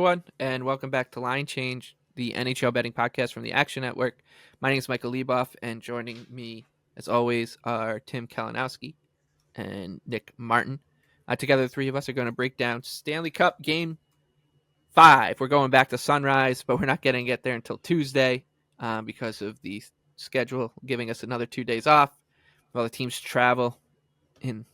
everyone, and welcome back to Line Change, the NHL betting podcast from the Action Network. My name is Michael Leboff, and joining me, as always, are Tim Kalinowski and Nick Martin. Together, the three of us are going to break down Stanley Cup Game 5. We're going back to sunrise, but we're not getting to get there until Tuesday because of the schedule giving us another 2 days off while the teams travel in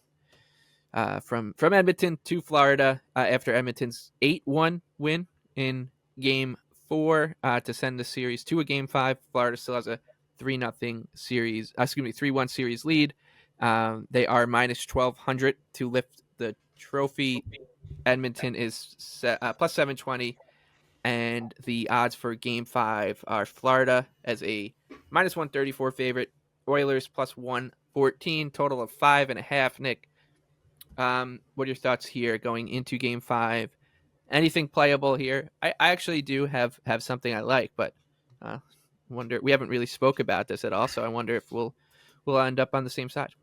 from Edmonton to Florida after Edmonton's 8-1 win in Game 4 to send the series to a Game 5. Florida still has a 3-1 series lead. They are minus 1,200 to lift the trophy. Edmonton is plus 720, and the odds for Game 5 are Florida as a minus 134 favorite, Oilers plus 114, total of 5.5. Nick, what are your thoughts here going into Game 5? Anything playable here? I actually do have something I like, but wonder, we haven't really spoke about this at all, so I wonder if we'll end up on the same side.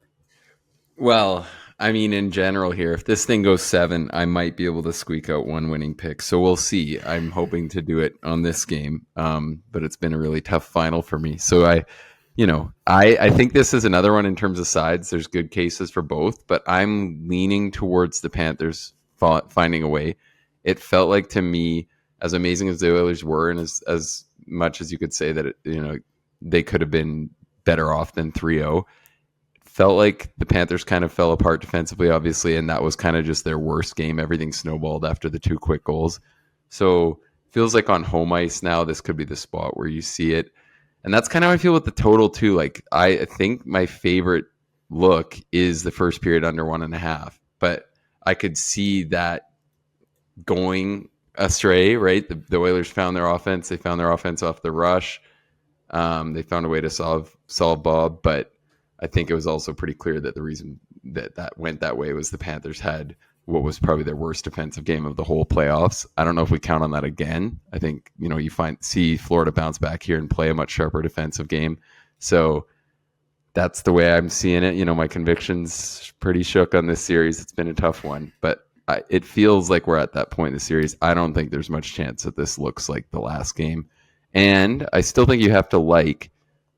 Well, I mean, in general here, if this thing goes 7, I might be able to squeak out one winning pick. So we'll see. I'm hoping to do it on this game, but it's been a really tough final for me. So I think this is another one in terms of sides. There's good cases for both, but I'm leaning towards the Panthers finding a way. It felt like to me, as amazing as the Oilers were, and as much as you could say that they could have been better off than 3-0. Felt like the Panthers kind of fell apart defensively, obviously, and that was kind of just their worst game. Everything snowballed after the 2 quick goals. So feels like on home ice now, this could be the spot where you see it. And that's kind of how I feel with the total too. Like, I think my favorite look is the first period under 1.5, but I could see that going astray, right? The Oilers found their offense. They found their offense off the rush. They found a way to solve Bob, but I think it was also pretty clear that the reason that went that way was the Panthers had what was probably their worst defensive game of the whole playoffs. I don't know if we count on that again. I think, you see Florida bounce back here and play a much sharper defensive game. So that's the way I'm seeing it. My conviction's pretty shook on this series. It's been a tough one, but it feels like we're at that point in the series. I don't think there's much chance that this looks like the last game. And I still think you have to like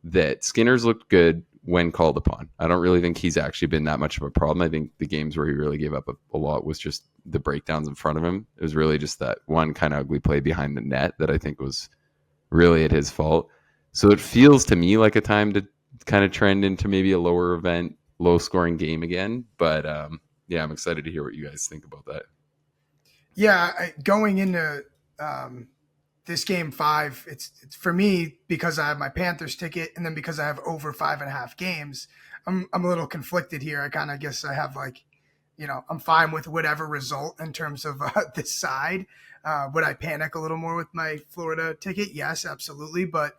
that Skinner's looked good when called upon. I don't really think he's actually been that much of a problem. I think the games where he really gave up a lot was just the breakdowns in front of him. It was really just that one kind of ugly play behind the net that I think was really at his fault. So it feels to me like a time to kind of trend into maybe a lower event, low scoring game again. But I'm excited to hear what you guys think about that. Yeah, going into this Game 5, it's for me, because I have my Panthers ticket, and then because I have over 5.5 games, I'm a little conflicted here. I kind of guess I have I'm fine with whatever result in terms of this side. Would I panic a little more with my Florida ticket? Yes, absolutely. But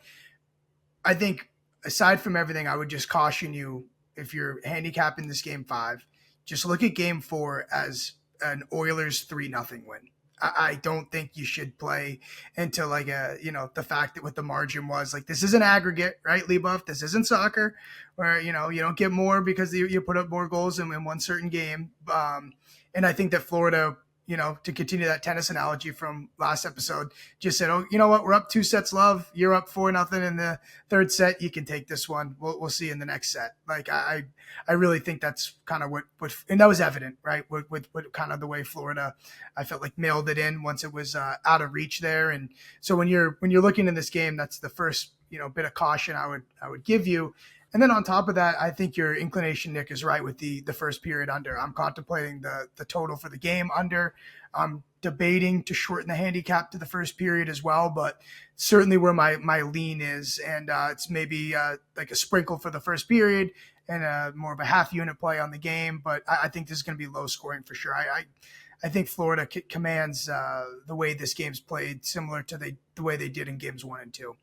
I think aside from everything, I would just caution you, if you're handicapping this Game 5, just look at Game 4 as an Oilers 3-0 win. I don't think you should play into the fact that what the margin was. Like, this is an aggregate, right, Leboff? This isn't soccer where, you don't get more because you put up more goals in one certain game. And I think that Florida, to continue that tennis analogy from last episode, just said, oh, you know what? We're up 2 sets love. You're up 4-0 in the third set. You can take this one. We'll see in the next set. Like, I really think that's kind of what, and that was evident, right? With kind of the way Florida, I felt like mailed it in once it was out of reach there. And so when you're looking in this game, that's the first, bit of caution I would give you. And then on top of that, I think your inclination, Nick, is right with the first period under. I'm contemplating the total for the game under. I'm debating to shorten the handicap to the first period as well, but certainly where my lean is. And it's maybe like a sprinkle for the first period and more of a half unit play on the game. But I think this is going to be low scoring for sure. I think Florida commands the way this game's played, similar to the way they did in games 1 and 2.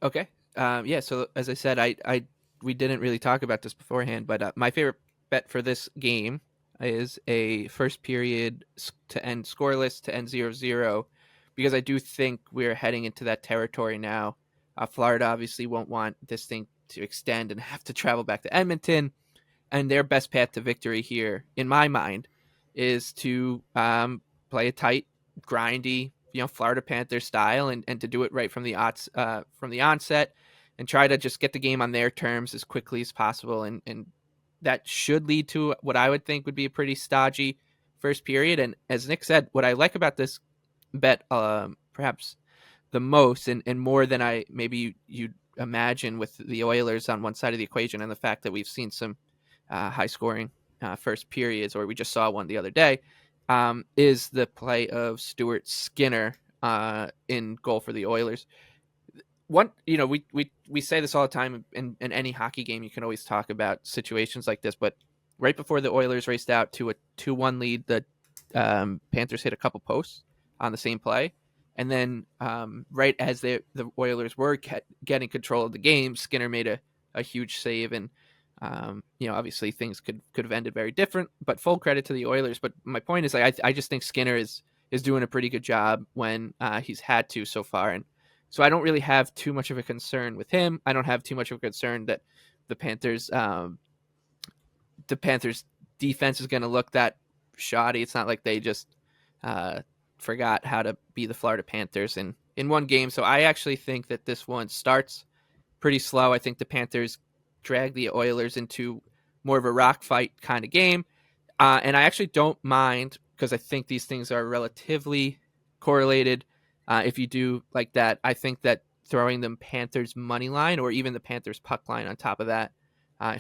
Okay. So as I said, we didn't really talk about this beforehand, but my favorite bet for this game is a first period to end scoreless to end 0-0, because I do think we're heading into that territory now. Florida obviously won't want this thing to extend and have to travel back to Edmonton, and their best path to victory here, in my mind, is to play a tight, grindy, Florida Panthers style, and to do it right from the onset, and try to just get the game on their terms as quickly as possible, and that should lead to what I would think would be a pretty stodgy first period. And as Nick said, what I like about this bet, perhaps the most and more than I maybe you'd imagine with the Oilers on one side of the equation, and the fact that we've seen some high scoring first periods, or we just saw one the other day, is the play of Stuart Skinner in goal for the Oilers. We say this all the time in any hockey game. You can always talk about situations like this, but right before the Oilers raced out to a 2-1 lead, the Panthers hit a couple posts on the same play, and then right as the Oilers were getting control of the game, Skinner made a huge save, and obviously things could have ended very different. But full credit to the Oilers. But my point is, I just think Skinner is doing a pretty good job when he's had to so far, and so I don't really have too much of a concern with him. I don't have too much of a concern that the Panthers defense is going to look that shoddy. It's not like they just forgot how to be the Florida Panthers in one game. So I actually think that this one starts pretty slow. I think the Panthers drag the Oilers into more of a rock fight kind of game. And I actually don't mind, because I think these things are relatively correlated. If you do like that, I think that throwing the Panthers money line, or even the Panthers puck line on top of that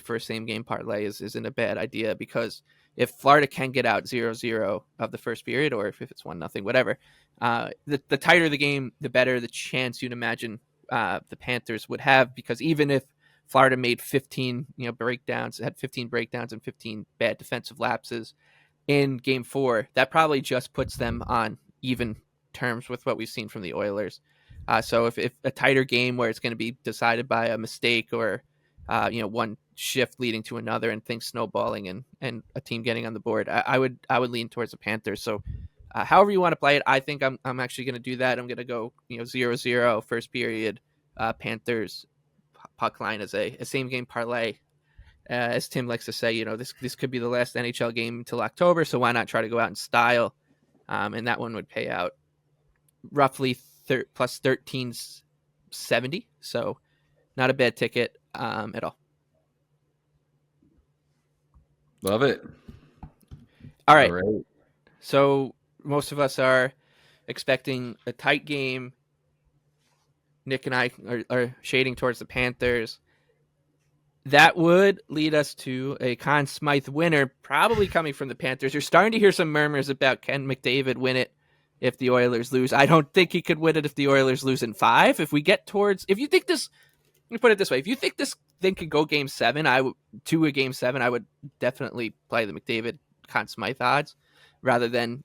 for a same game parlay isn't a bad idea, because if Florida can get out 0-0 of the first period, or if it's 1-0, whatever, the tighter the game, the better the chance you'd imagine the Panthers would have, because even if Florida made 15 breakdowns, had 15 breakdowns and 15 bad defensive lapses in game 4, that probably just puts them on even terms with what we've seen from the Oilers. So if a tighter game where it's going to be decided by a mistake, or one shift leading to another and things snowballing and a team getting on the board, I would lean towards the Panthers. So however you want to play it, I think I'm actually going to do that. I'm going to go 0-0 first period, Panthers puck line as a same game parlay. As Tim likes to say, this could be the last NHL game until October, so why not try to go out in style? And that one would pay out roughly plus 1370, so not a bad ticket at all. Love it. All right. So most of us are expecting a tight game. Nick and I are shading towards the Panthers. That would lead us to a Conn Smythe winner, probably coming from the Panthers. You're starting to hear some murmurs about can McDavid win it if the Oilers lose. I don't think he could win it if the Oilers lose in 5. If you think this, let me put it this way: if you think this thing could go Game 7, to a Game 7, I would definitely play the McDavid Conn Smythe odds rather than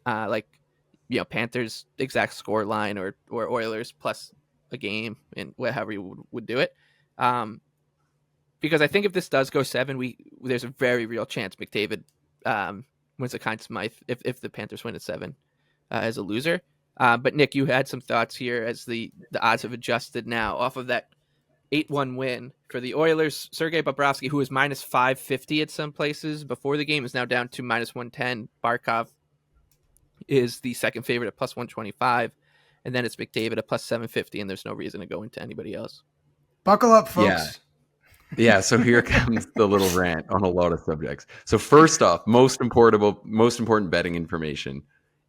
Panthers exact score line or Oilers plus a game, and whatever you would do it. Because I think if this does go 7, there's a very real chance McDavid wins the Conn Smythe if the Panthers win at 7 as a loser. But Nick, you had some thoughts here as the odds have adjusted now off of that 8-1 win for the Oilers. Sergei Bobrovsky, who was minus 550 at some places before the game, is now down to minus 110. Barkov is the second favorite at plus 125. And then it's McDavid at plus 750, and there's no reason to go into anybody else. Buckle up, folks. Yeah, so here comes the little rant on a lot of subjects. So first off, most important betting information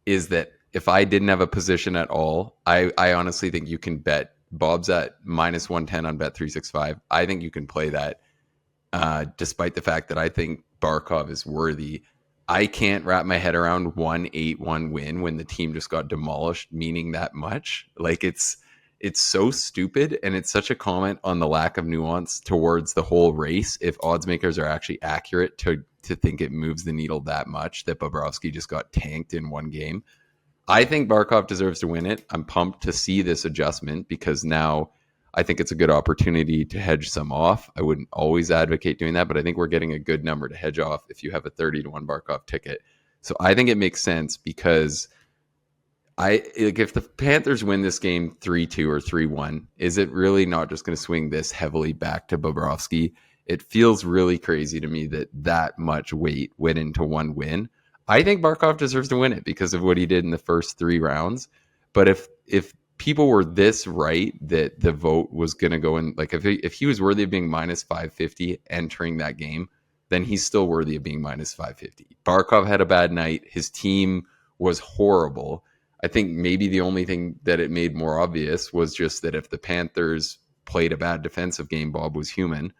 is that if I didn't have a position at all, I honestly think you can bet. Bob's at minus 110 on Bet365. I think you can play that despite the fact that I think Barkov is worthy. I can't wrap my head around 8-1 win when the team just got demolished, meaning that much. Like it's so stupid, and it's such a comment on the lack of nuance towards the whole race. If odds makers are actually accurate to think it moves the needle that much, that Bobrovsky just got tanked in one game. I think Barkov deserves to win it. I'm pumped to see this adjustment because now I think it's a good opportunity to hedge some off. I wouldn't always advocate doing that, but I think we're getting a good number to hedge off if you have a 30-1 Barkov ticket. So I think it makes sense because if the Panthers win this game 3-2 or 3-1, is it really not just going to swing this heavily back to Bobrovsky? It feels really crazy to me that much weight went into one win. I think Barkov deserves to win it because of what he did in the first 3 rounds. But if people were this right that the vote was going to go in, like if he was worthy of being minus 550 entering that game, then he's still worthy of being minus 550. Barkov had a bad night. His team was horrible. I think maybe the only thing that it made more obvious was just that if the Panthers played a bad defensive game, Bob was human.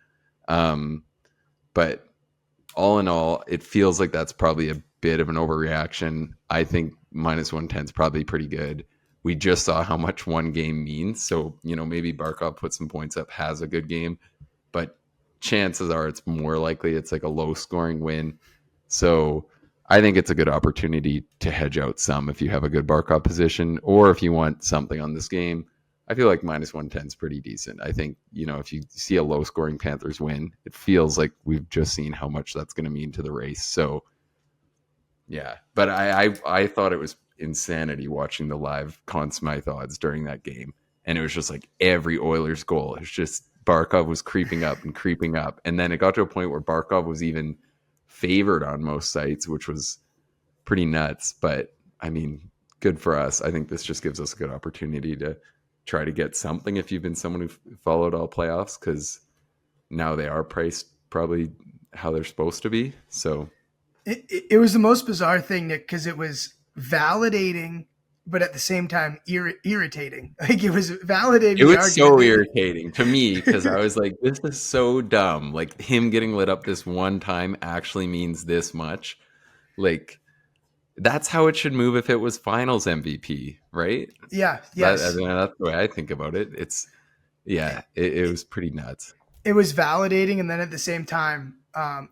But all in all, it feels like that's probably a bit of an overreaction. I think minus 110 is probably pretty good. We just saw how much one game means. So, maybe Barkov puts some points up, has a good game, but chances are it's more likely it's like a low scoring win. So I think it's a good opportunity to hedge out some if you have a good Barkov position, or if you want something on this game. I feel like minus 110 is pretty decent. I think, if you see a low scoring Panthers win, it feels like we've just seen how much that's going to mean to the race. So, yeah. But I thought it was insanity watching the live Conn Smythe odds during that game. And it was just like every Oilers goal. It's just Barkov was creeping up and creeping up. And then it got to a point where Barkov was even favored on most sites, which was pretty nuts. But, I mean, good for us. I think this just gives us a good opportunity to try to get something if you've been someone who followed all playoffs, because now they are priced probably how they're supposed to be. So it was the most bizarre thing, Nick, because it was validating, but at the same time irritating. Like, it was validating. It was so irritating to me because I was like, this is so dumb. Like, him getting lit up this one time actually means this much. Like, that's how it should move if it was finals MVP, right? Yeah, yes. That's the way I think about it. It was pretty nuts. It was validating, and then at the same time,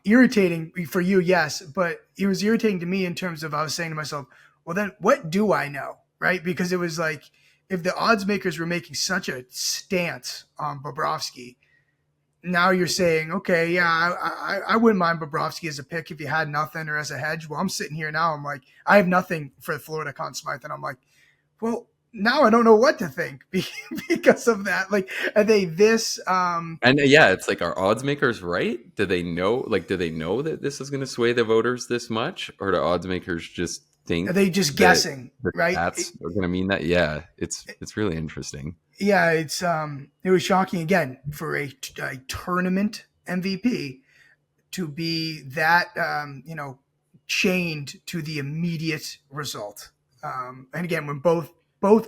irritating for you, yes, but it was irritating to me in terms of, I was saying to myself, well, then what do I know, right? Because it was like, if the odds makers were making such a stance on Bobrovsky, now you're saying, okay, yeah, I wouldn't mind Bobrovsky as a pick if you had nothing or as a hedge. Well, I'm sitting here now, I'm like, I have nothing for the Florida Conn Smythe, and I'm like, well, now I don't know what to think because of that. Like, are they this? And yeah, it's like, are odds makers right? Do they know that this is going to sway the voters this much, or do odds makers just think? Are they just guessing? Right? That's going to mean that. Yeah, it's really interesting. Yeah, it was shocking again for a tournament MVP to be that chained to the immediate result. And again, when both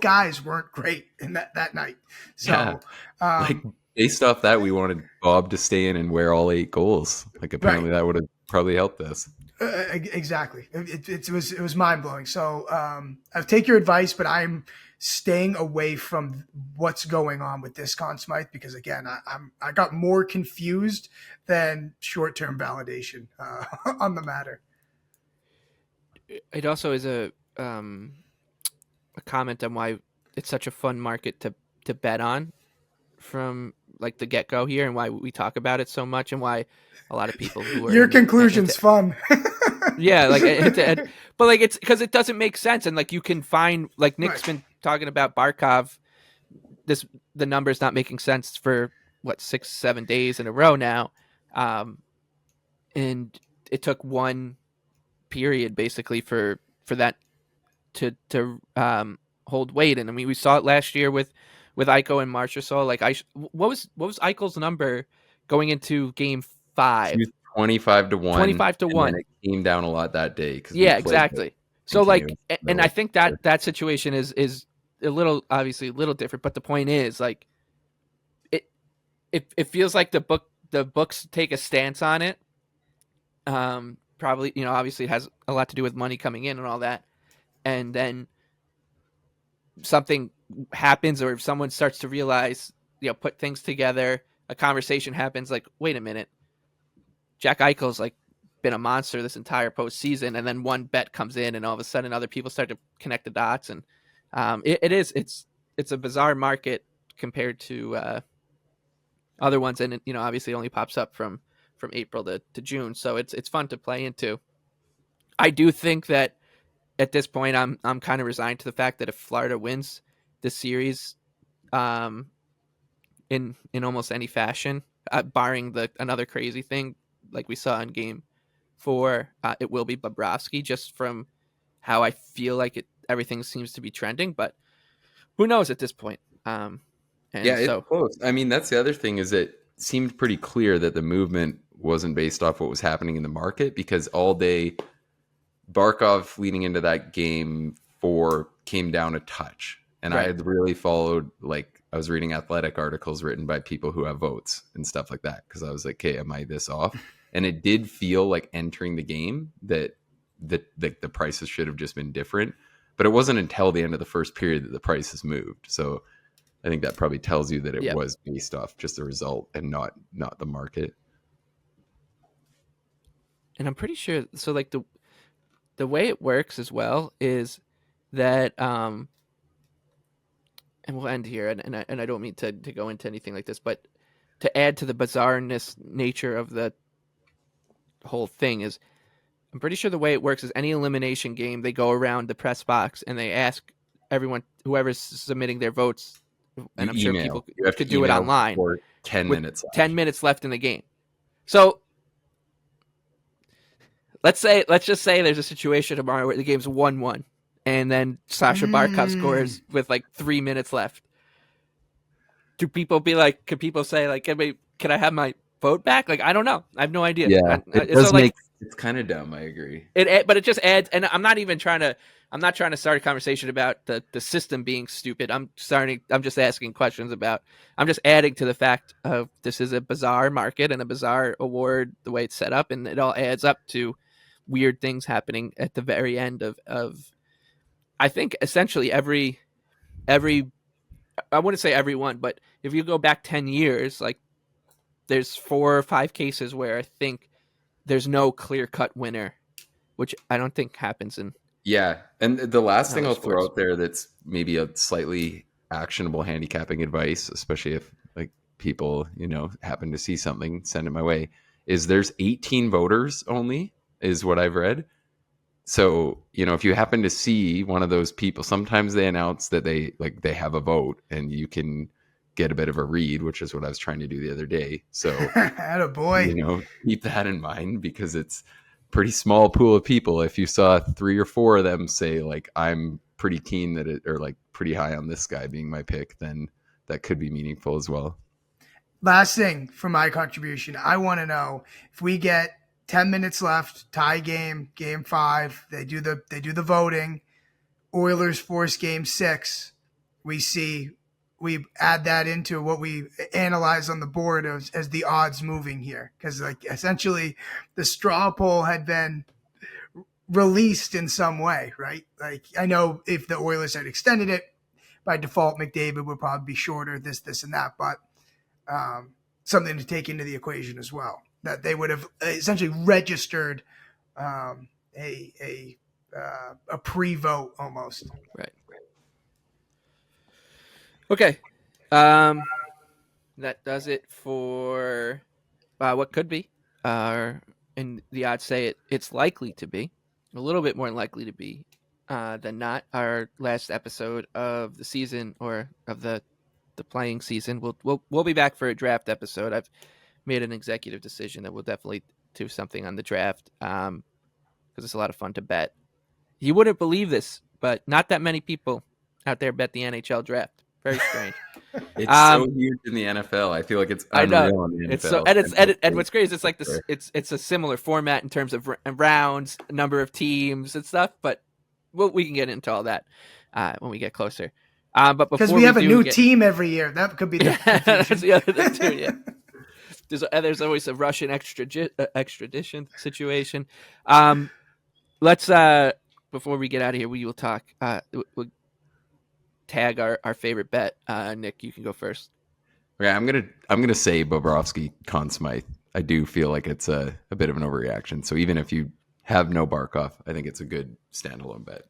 guys weren't great in that night. So, like, based off that, we wanted Bob to stay in and wear all 8 goals. Like, apparently that would have probably helped us. Exactly. It was mind blowing. So I'll take your advice, but I'm staying away from what's going on with this Conn Smythe because, again, I got more confused than short term validation on the matter. It also is a comment on why it's such a fun market to bet on from like the get go here, and why we talk about it so much, and why a lot of people who are your conclusion's fun. Yeah, like but like it's because it doesn't make sense, and like you can find, like Nick's been talking about Barkov, the numbers not making sense for what 6-7 days in a row now, and it took one period basically for that to hold weight. And I mean, we saw it last year with Eichel and Marchessault. Like, what was Eichel's number going into Game 5? 25 to 1. 25 to 1. It came down a lot that day. Yeah, exactly. So like, and I think that situation is a little, obviously a little different, but the point is, like, it feels like the books take a stance on it. Probably, obviously it has a lot to do with money coming in and all that. And then something happens, or if someone starts to realize, put things together, a conversation happens, like, wait a minute, Jack Eichel's like been a monster this entire postseason, and then one bet comes in, and all of a sudden other people start to connect the dots, and it's a bizarre market compared to other ones, and it, obviously only pops up from April to June, so it's fun to play into. I do think that at this point I'm kind of resigned to the fact that if Florida wins this series, in almost any fashion, barring another crazy thing like we saw in Game for it will be Bobrovsky, just from how I feel like everything seems to be trending. But who knows at this point? And Yeah, it's so close. I mean, that's the other thing is it seemed pretty clear that the movement wasn't based off what was happening in the market because all day Barkov leading into that game 4 came down a touch. And I right, had really followed, like, I was reading athletic articles written by people who have votes and stuff like that because I was like, okay, am I this off? And it did feel like entering the game that the prices should have just been different. But it wasn't until the end of the first period that the prices moved. So I think that probably tells you that it yeah. was based off just the result and not the market. And I'm pretty sure. So like the way it works as well is that and we'll end here, and I don't mean to go into anything like this, but to add to the bizarreness nature of the whole thing is, I'm pretty sure the way it works is any elimination game, they go around the press box and they ask everyone, whoever's submitting their votes, and I'm sure people You have could to do it email online for 10 with minutes left. 10 minutes left in the game. So let's just say there's a situation tomorrow where the game's 1-1, and then Sasha Barkov scores with like 3 minutes left. Could people say like, can I have my vote back? Like, I don't know. I have no idea. Yeah, it does it's kind of dumb. I agree. But it just adds, and I'm not trying to start a conversation about the system being stupid. I'm just asking questions about, I'm just adding to the fact of this is a bizarre market and a bizarre award, the way it's set up, and it all adds up to weird things happening at the very end of I think essentially every, I wouldn't say everyone, but if you go back 10 years, like there's 4 or 5 cases where I think there's no clear-cut winner, which I don't think happens in. Yeah, and the last thing other I'll throw sports. out there that's maybe a slightly actionable handicapping advice, especially if like people, happen to see something, send it my way, is there's 18 voters only, is what I've read. So, if you happen to see one of those people, sometimes they announce that they have a vote and you can get a bit of a read, which is what I was trying to do the other day. So, Attaboy. keep that in mind because it's pretty small pool of people. If you saw 3 or 4 of them say like, I'm pretty keen or like pretty high on this guy being my pick, then that could be meaningful as well. Last thing for my contribution, I want to know if we get 10 minutes left, tie game 5, they do the voting, Oilers force game 6, we add that into what we analyze on the board as the odds moving here. Because like essentially the straw poll had been released in some way, right? Like I know if the Oilers had extended it, by default McDavid would probably be shorter, this and that, but something to take into the equation as well. That they would have essentially registered a pre-vote almost. Right. Okay. That does it for what could be. And the odds say it's likely to be a little bit more likely to be than not. Our last episode of the season, or of the playing season, we'll be back for a draft episode. I've made an executive decision that we'll definitely do something on the draft because it's a lot of fun to bet. You wouldn't believe this, but not that many people out there bet the NHL draft. Very strange. It's so huge in the NFL. I feel like it's unreal in the NFL. It's so, and what's great is it's like this. It's a similar format in terms of rounds, number of teams, and stuff. But we can get into all that when we get closer. But because we have a new team every year, that could be that's the other thing too. Yeah, there's always a Russian extradition situation. Let's before we get out of here, we will talk. We'll tag our favorite bet. Nick, you can go first. Okay, I'm gonna say Bobrovsky Conn Smythe. I do feel like it's a bit of an overreaction. So even if you have no Barkov, I think it's a good standalone bet.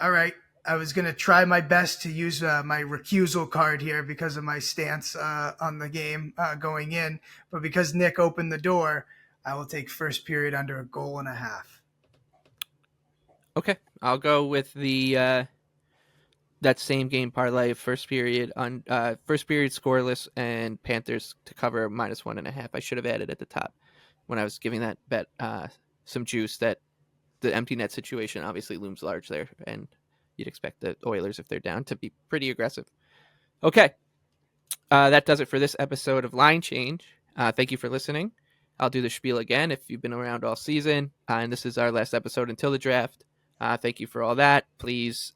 All right. I was going to try my best to use my recusal card here because of my stance on the game going in. But because Nick opened the door, I will take first period under 1.5 goals. Okay. I'll go with the that same game parlay of first period scoreless and Panthers to cover -1.5. I should have added at the top. when I was giving that bet some juice that the empty net situation obviously looms large there, and you'd expect the Oilers, if they're down, to be pretty aggressive. Okay, that does it for this episode of Line Change. Thank you for listening. I'll do the spiel again if you've been around all season, and this is our last episode until the draft. Thank you for all that. Please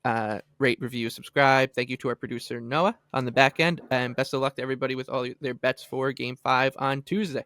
rate, review, subscribe. Thank you to our producer, Noah, on the back end, and best of luck to everybody with all their bets for Game 5 on Tuesday.